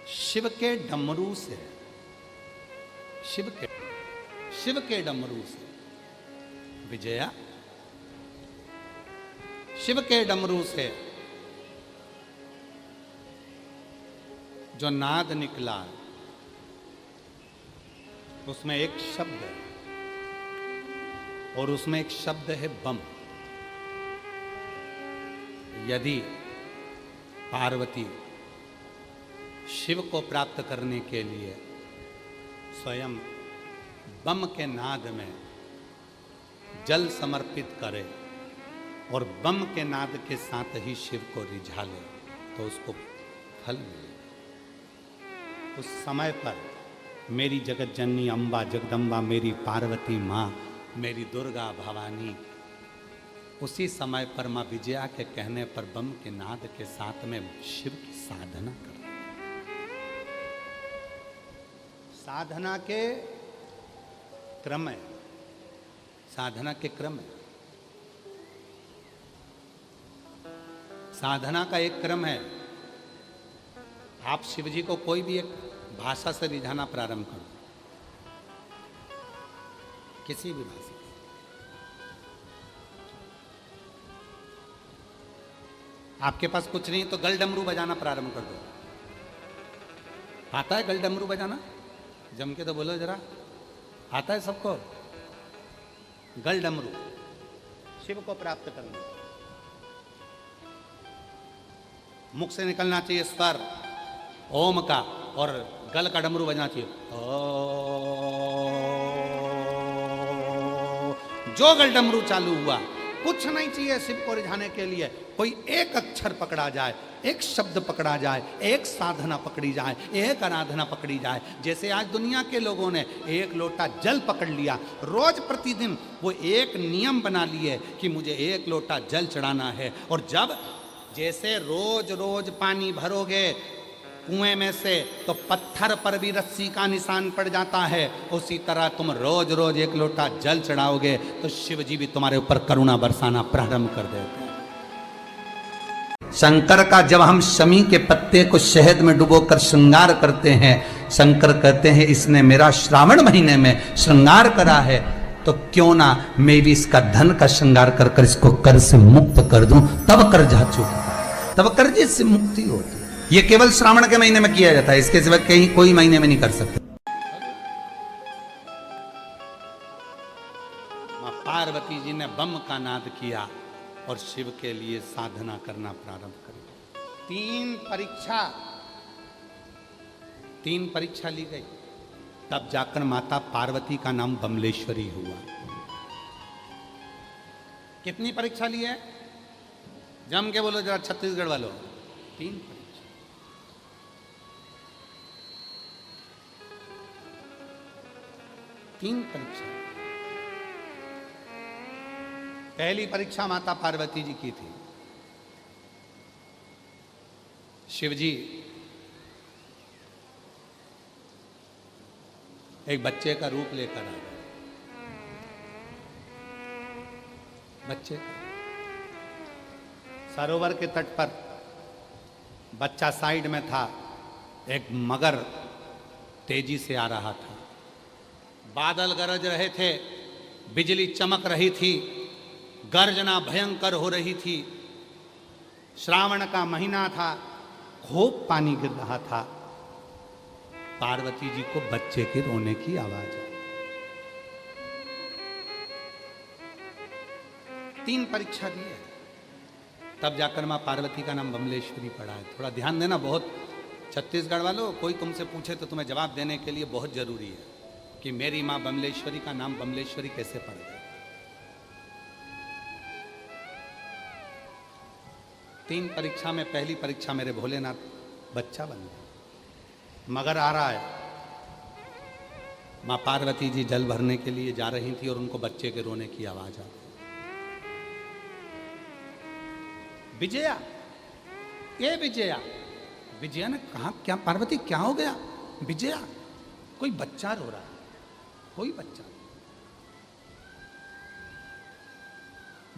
शिव के डमरू से, शिव के डमरू से विजया, शिव के डमरू से जो नाद निकला उसमें एक शब्द है, और उसमें एक शब्द है बम। यदि पार्वती शिव को प्राप्त करने के लिए स्वयं बम के नाद में जल समर्पित करे और बम के नाद के साथ ही शिव को रिझा ले तो उसको फल मिले। उस समय पर मेरी जगत जननी अम्बा जगदम्बा, मेरी पार्वती माँ, मेरी दुर्गा भवानी, उसी समय पर माँ विजया के कहने पर बम के नाद के साथ में शिव की साधना कर, साधना के क्रम है, साधना के क्रम है, साधना का एक क्रम है। आप शिव जी को कोई भी एक भाषा से रिझाना प्रारंभ करो, किसी भी भाषा। आपके पास कुछ नहीं तो गल डमरू बजाना प्रारंभ कर दो। आता है गल डमरू बजाना? जम के तो बोलो जरा, आता है सबको? गल डमरू शिव को प्राप्त करना, मुख से निकलना चाहिए स्वर ओम का, और गल का डमरू बजना चाहिए जो गल डमरू चालू हुआ। कुछ नहीं चाहिए शिव को रिझाने के लिए, कोई एक अक्षर पकड़ा जाए, एक शब्द पकड़ा जाए, एक साधना पकड़ी जाए, एक आराधना पकड़ी जाए। जैसे आज दुनिया के लोगों ने एक लोटा जल पकड़ लिया, रोज प्रतिदिन वो एक नियम बना लिए कि मुझे एक लोटा जल चढ़ाना है। और जब जैसे रोज रोज पानी भरोगे कुएं में से तो पत्थर पर भी रस्सी का निशान पड़ जाता है, उसी तरह तुम रोज रोज एक लोटा जल चढ़ाओगे तो शिव जी भी तुम्हारे ऊपर करुणा बरसाना प्रारंभ कर देते हैं। शंकर का जब हम शमी के पत्ते को शहद में डुबोकर श्रृंगार करते हैं, शंकर कहते हैं इसने मेरा श्रावण महीने में श्रृंगार करा है, तो क्यों ना मैं भी इसका धन का श्रृंगार कर कर इसको कर्ज से मुक्त कर दूं, तब कर्ज चुकता, तब कर्ज से मुक्ति होती। ये केवल श्रावण के महीने में किया जाता है, इसके सिवा कहीं कोई महीने में नहीं कर सकते। मां पार्वती जी ने बम का नाद किया और शिव के लिए साधना करना प्रारंभ करी। तीन परीक्षा ली गई, तब जाकर माता पार्वती का नाम बमलेश्वरी हुआ। कितनी परीक्षा ली है? जम के बोलो जरा छत्तीसगढ़ वालों। 3 परीक्षा। पहली परीक्षा माता पार्वती जी की थी। शिव जी एक बच्चे का रूप लेकर आ गए, बच्चे सरोवर के तट पर बच्चा साइड में था, एक मगर तेजी से आ रहा था, बादल गरज रहे थे, बिजली चमक रही थी, गर्जना भयंकर हो रही थी, श्रावण का महीना था, खूब पानी गिर रहा था। पार्वती जी को बच्चे के रोने की आवाज आई। 3 परीक्षा दी है, तब जाकर मां पार्वती का नाम बमलेश्वरी पड़ा है। थोड़ा ध्यान देना, बहुत छत्तीसगढ़ वालों, कोई तुमसे पूछे तो तुम्हें जवाब देने के लिए बहुत जरूरी है कि मेरी मां बमलेश्वरी का नाम बमलेश्वरी कैसे पड़ गया। 3 परीक्षा में पहली परीक्षा मेरे भोलेनाथ बच्चा बन गया, मगर आ रहा है। मां पार्वती जी जल भरने के लिए जा रही थी और उनको बच्चे के रोने की आवाज आ गई। विजया, ये विजया, विजया ने कहा क्या पार्वती क्या हो गया? विजया, कोई बच्चा रो रहा है, कोई बच्चा।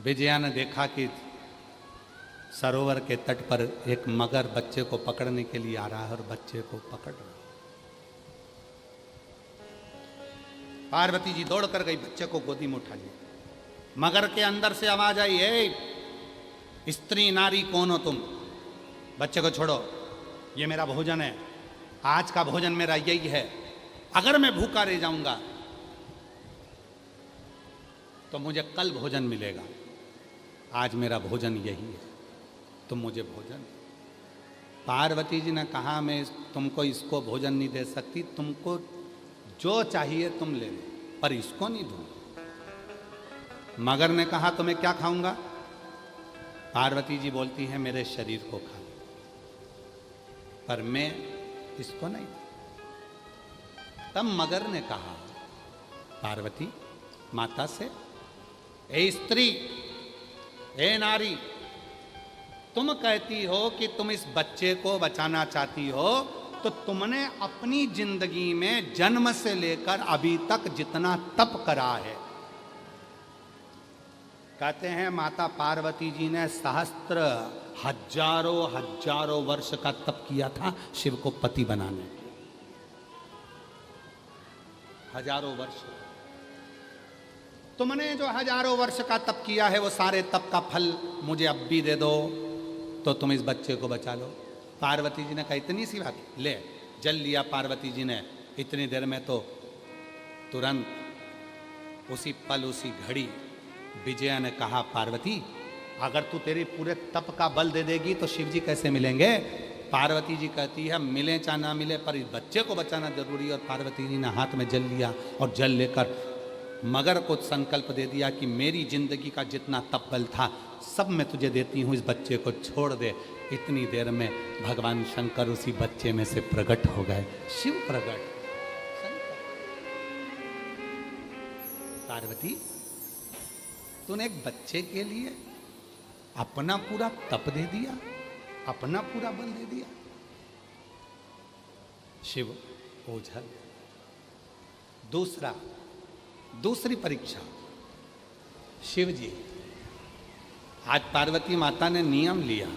विजया ने देखा कि सरोवर के तट पर एक मगर बच्चे को पकड़ने के लिए आ रहा है और बच्चे को पकड़ रहा है। पार्वती जी दौड़ कर गई, बच्चे को गोदी में उठा लिया। मगर के अंदर से आवाज आई, ए स्त्री नारी कौन हो तुम? बच्चे को छोड़ो, ये मेरा भोजन है, आज का भोजन मेरा यही है। अगर मैं भूखा रह जाऊंगा तो मुझे कल भोजन मिलेगा, आज मेरा भोजन यही है, तुम मुझे भोजन। पार्वती जी ने कहा मैं तुमको इसको भोजन नहीं दे सकती, तुमको जो चाहिए तुम ले लो, पर इसको नहीं दूंगा। मगर ने कहा तो मैं क्या खाऊंगा? पार्वती जी बोलती है मेरे शरीर को खा, पर मैं इसको नहीं। तब मगर ने कहा पार्वती माता से, ए स्त्री, ए नारी, तुम कहती हो कि तुम इस बच्चे को बचाना चाहती हो, तो तुमने अपनी जिंदगी में जन्म से लेकर अभी तक जितना तप करा है, कहते हैं माता पार्वती जी ने सहस्त्र हजारों वर्ष का तप किया था शिव को पति बनाने के। हजारों वर्ष। तुमने जो हजारों वर्ष का तप किया है वो सारे तप का फल मुझे अब भी दे दो, तो तुम इस बच्चे को बचा लो। पार्वती जी ने कहा इतनी सी बात, ले जल लिया पार्वती जी ने। इतनी देर में तो तुरंत उसी पल उसी घड़ी विजया ने कहा पार्वती अगर तू तेरे पूरे तप का बल दे देगी तो शिव जी कैसे मिलेंगे? पार्वती जी कहती है मिले चाहे ना मिले पर इस बच्चे को बचाना जरूरी है। और पार्वती जी ने हाथ में जल लिया और जल लेकर मगर को संकल्प दे दिया कि मेरी जिंदगी का जितना तप बल था सब मैं तुझे देती हूँ, इस बच्चे को छोड़ दे। इतनी देर में भगवान शंकर उसी बच्चे में से प्रकट हो गए। शिव प्रकट। पार्वती तूने एक बच्चे के लिए अपना पूरा तप दे दिया, अपना पूरा बल दे दिया। शिव ओझल। दूसरी परीक्षा शिव जी। आज पार्वती माता ने नियम लिया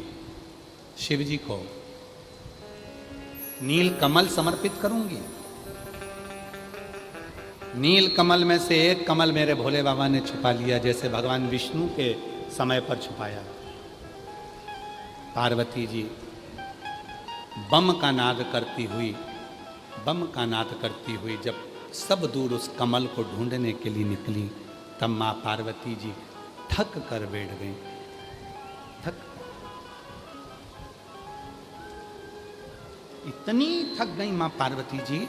शिव जी को नील कमल समर्पित करूंगी। नील कमल में से एक कमल मेरे भोले बाबा ने छुपा लिया, जैसे भगवान विष्णु के समय पर छुपाया। पार्वती जी बम का नाद करती हुई जब सब दूर उस कमल को ढूंढने के लिए निकली, तब मां पार्वती जी थक कर बैठ गई। इतनी थक गई मां पार्वती जी,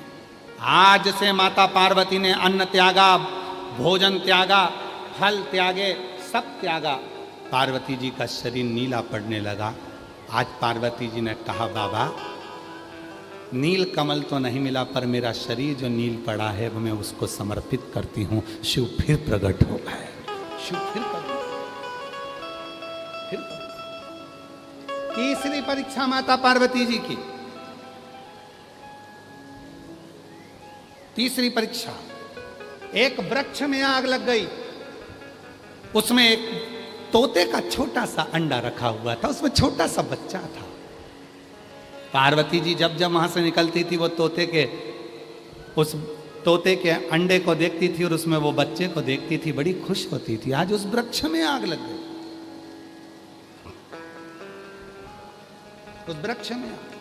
आज से माता पार्वती ने अन्न त्यागा, भोजन त्यागा, फल त्यागे, सब त्यागा। पार्वती जी का शरीर नीला पड़ने लगा। आज पार्वती जी ने कहा बाबा नील कमल तो नहीं मिला पर मेरा शरीर जो नील पड़ा है वो मैं उसको समर्पित करती हूँ। शिव फिर प्रकट हो गए। शिव फिर तीसरी परीक्षा माता पार्वती जी की। तीसरी परीक्षा, एक वृक्ष में आग लग गई, उसमें एक तोते का छोटा सा अंडा रखा हुआ था, उसमें छोटा सा बच्चा था। पार्वती जी जब जब वहां से निकलती थी वो उस तोते के अंडे को देखती थी और उसमें वो बच्चे को देखती थी, बड़ी खुश होती थी। आज उस वृक्ष में आग लग गई, उस वृक्ष में आग।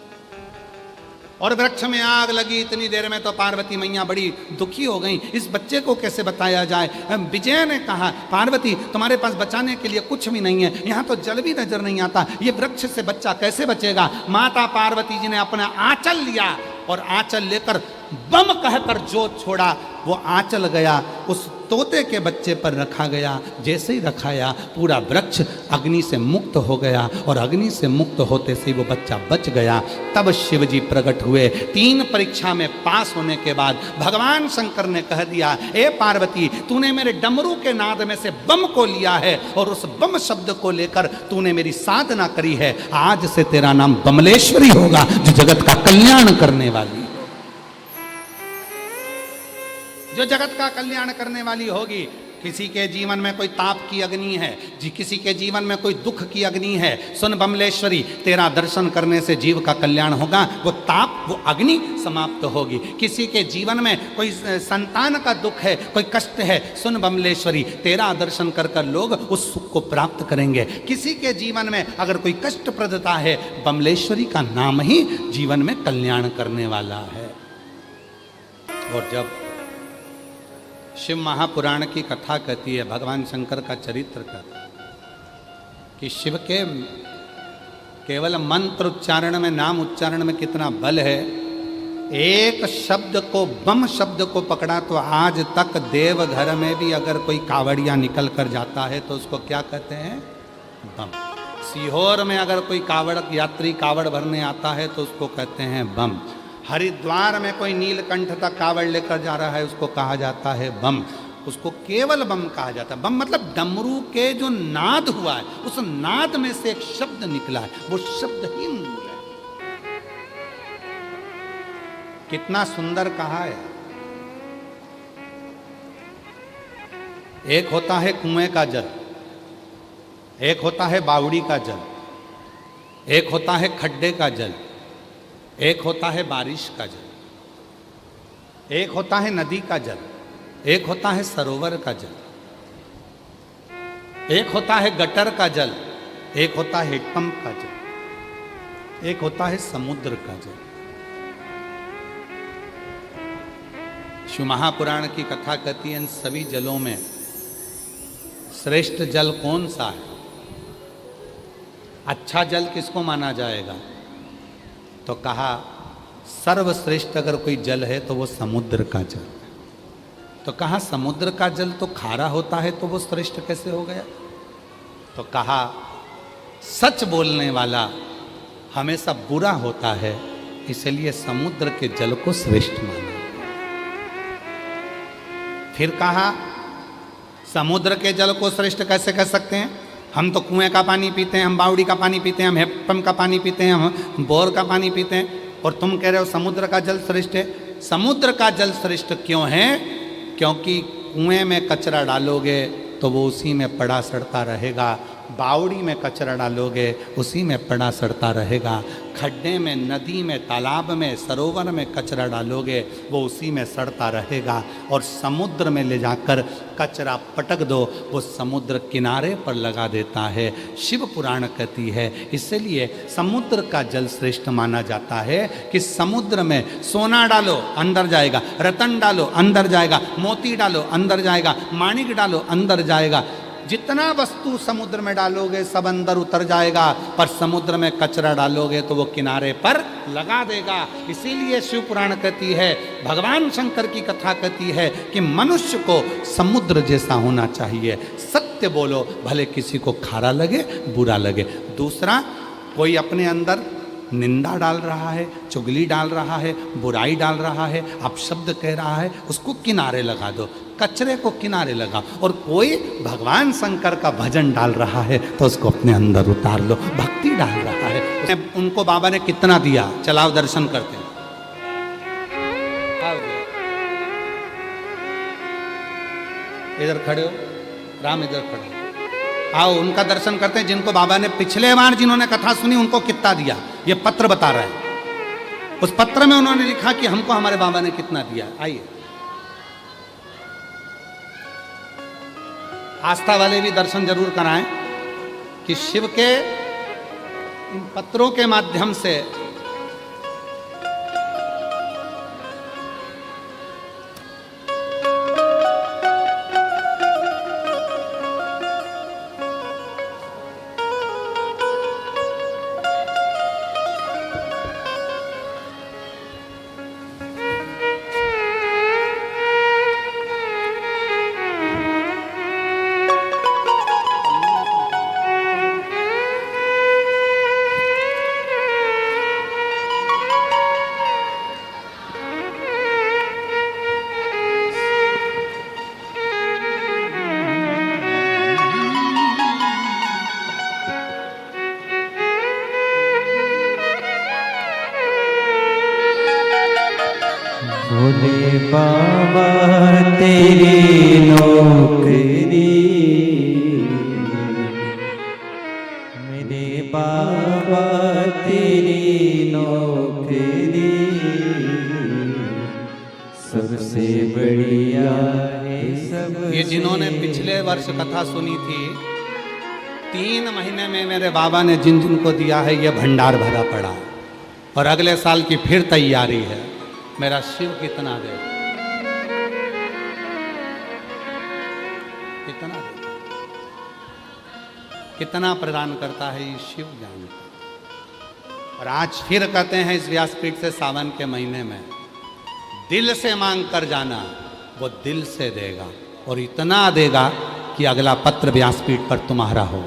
और वृक्ष में आग लगी इतनी देर में तो पार्वती मैया बड़ी दुखी हो गई, इस बच्चे को कैसे बताया जाए। विजय ने कहा पार्वती तुम्हारे पास बचाने के लिए कुछ भी नहीं है, यहाँ तो जल भी नजर नहीं आता, ये वृक्ष से बच्चा कैसे बचेगा। माता पार्वती जी ने अपना आंचल लिया और आंचल लेकर बम कहकर जो छोड़ा वो आंचल गया उस तोते के बच्चे पर रखा गया। जैसे ही रखाया पूरा वृक्ष अग्नि से मुक्त हो गया और अग्नि से मुक्त होते से वो बच्चा बच गया। तब शिव जी प्रकट हुए। 3 परीक्षा में पास होने के बाद भगवान शंकर ने कह दिया ए पार्वती तूने मेरे डमरू के नाद में से बम को लिया है और उस बम शब्द को लेकर तूने मेरी साधना करी है, आज से तेरा नाम बमलेश्वरी होगा, जो जगत का कल्याण करने वाली, जो जगत का कल्याण करने वाली होगी। किसी के जीवन में कोई ताप की अग्नि है जी, किसी के जीवन में कोई दुख की अग्नि है, सुन बमलेश्वरी, तेरा दर्शन करने से जीव का कल्याण होगा, वो ताप, वो अग्नि समाप्त होगी। किसी के जीवन में कोई संतान का दुख है, कोई कष्ट है, सुन बमलेश्वरी, तेरा दर्शन कर कर लोग उस सुख को प्राप्त करेंगे। किसी के जीवन में अगर कोई कष्टप्रदता है, बमलेश्वरी का नाम ही जीवन में कल्याण करने वाला है। और जब शिव महापुराण की कथा कहती है, भगवान शंकर का चरित्र कहता है कि शिव के केवल मंत्र उच्चारण में, नाम उच्चारण में कितना बल है। एक शब्द को, बम शब्द को पकड़ा तो आज तक देवघर में भी अगर कोई कावड़िया निकल कर जाता है तो उसको क्या कहते हैं? बम। सीहोर में अगर कोई कावड़ यात्री कावड़ भरने आता है तो उसको कहते हैं बम। हरिद्वार में कोई नीलकंठ तक कावड़ लेकर जा रहा है, उसको कहा जाता है बम। उसको केवल बम कहा जाता है। बम मतलब डमरू के जो नाद हुआ है, उस नाद में से एक शब्द निकला है, वो शब्द ही मूल है। कितना सुंदर कहा है। एक होता है कुएं का जल, एक होता है बावड़ी का जल, एक होता है खड्डे का जल, एक होता है बारिश का जल, एक होता है नदी का जल, एक होता है सरोवर का जल, एक होता है गटर का जल, एक होता है हैंडपंप का जल, एक होता है समुद्र का जल। शिव महापुराण की कथा कहती है इन सभी जलों में श्रेष्ठ जल कौन सा है? अच्छा जल किसको माना जाएगा? तो कहा सर्वश्रेष्ठ अगर कोई जल है तो वो समुद्र का जल। तो कहा समुद्र का जल तो खारा होता है तो वो श्रेष्ठ कैसे हो गया? तो कहा सच बोलने वाला हमेशा बुरा होता है, इसलिए समुद्र के जल को श्रेष्ठ माना। फिर कहा समुद्र के जल को श्रेष्ठ कैसे कह सकते हैं? हम तो कुएं का पानी पीते हैं, हम बावड़ी का पानी पीते हैं, हम हैंडपंप का पानी पीते हैं, हम बोर का पानी पीते हैं, और तुम कह रहे हो समुद्र का जल श्रेष्ठ है। समुद्र का जल श्रेष्ठ क्यों है? क्योंकि कुएं में कचरा डालोगे तो वो उसी में पड़ा सड़ता रहेगा, बावड़ी में कचरा डालोगे उसी में पड़ा सड़ता रहेगा, खड्डे में, नदी में, तालाब में, सरोवर में कचरा डालोगे वो उसी में सड़ता रहेगा, और समुद्र में ले जाकर कचरा पटक दो वो समुद्र किनारे पर लगा देता है। शिव पुराण कहती है इसलिए समुद्र का जल श्रेष्ठ माना जाता है कि समुद्र में सोना डालो अंदर जाएगा, रतन डालो अंदर जाएगा, मोती डालो अंदर जाएगा, माणिक डालो अंदर जाएगा, जितना वस्तु समुद्र में डालोगे सब अंदर उतर जाएगा, पर समुद्र में कचरा डालोगे तो वो किनारे पर लगा देगा। इसीलिए शिव पुराण कहती है, भगवान शंकर की कथा कहती है कि मनुष्य को समुद्र जैसा होना चाहिए। सत्य बोलो, भले किसी को खारा लगे, बुरा लगे। दूसरा, कोई अपने अंदर निंदा डाल रहा है, चुगली डाल रहा है, बुराई डाल रहा है, अपशब्द कह रहा है, उसको किनारे लगा दो, कचरे को किनारे लगा। और कोई भगवान शंकर का भजन डाल रहा है तो उसको अपने अंदर उतार लो, भक्ति डाल रहा है। उनको बाबा ने कितना दिया, चलाओ दर्शन करते हैं। इधर खड़े हो, राम इधर खड़े हो, आओ उनका दर्शन करते हैं जिनको बाबा ने पिछले बार जिन्होंने कथा सुनी उनको कितना दिया, ये पत्र बता रहा है। उस पत्र में उन्होंने लिखा कि हमको हमारे बाबा ने कितना दिया। आइए, आस्था वाले भी दर्शन जरूर कराएं कि शिव के इन पत्रों के माध्यम से भोले बाबा तेरी नौकरी, मेरे बाबा तेरी नौकरी सबसे बढ़िया है। सब ये जिन्होंने पिछले वर्ष कथा सुनी थी, 3 महीने में मेरे बाबा ने जिन जिन को दिया है ये भंडार भरा पड़ा है। और अगले साल की फिर तैयारी है। मेरा शिव कितना दे, कितना दे, कितना प्रदान करता है ये शिव जानता। और आज फिर कहते हैं इस व्यासपीठ से सावन के महीने में, दिल से मांग कर जाना, वो दिल से देगा और इतना देगा कि अगला पत्र व्यासपीठ पर तुम्हारा हो।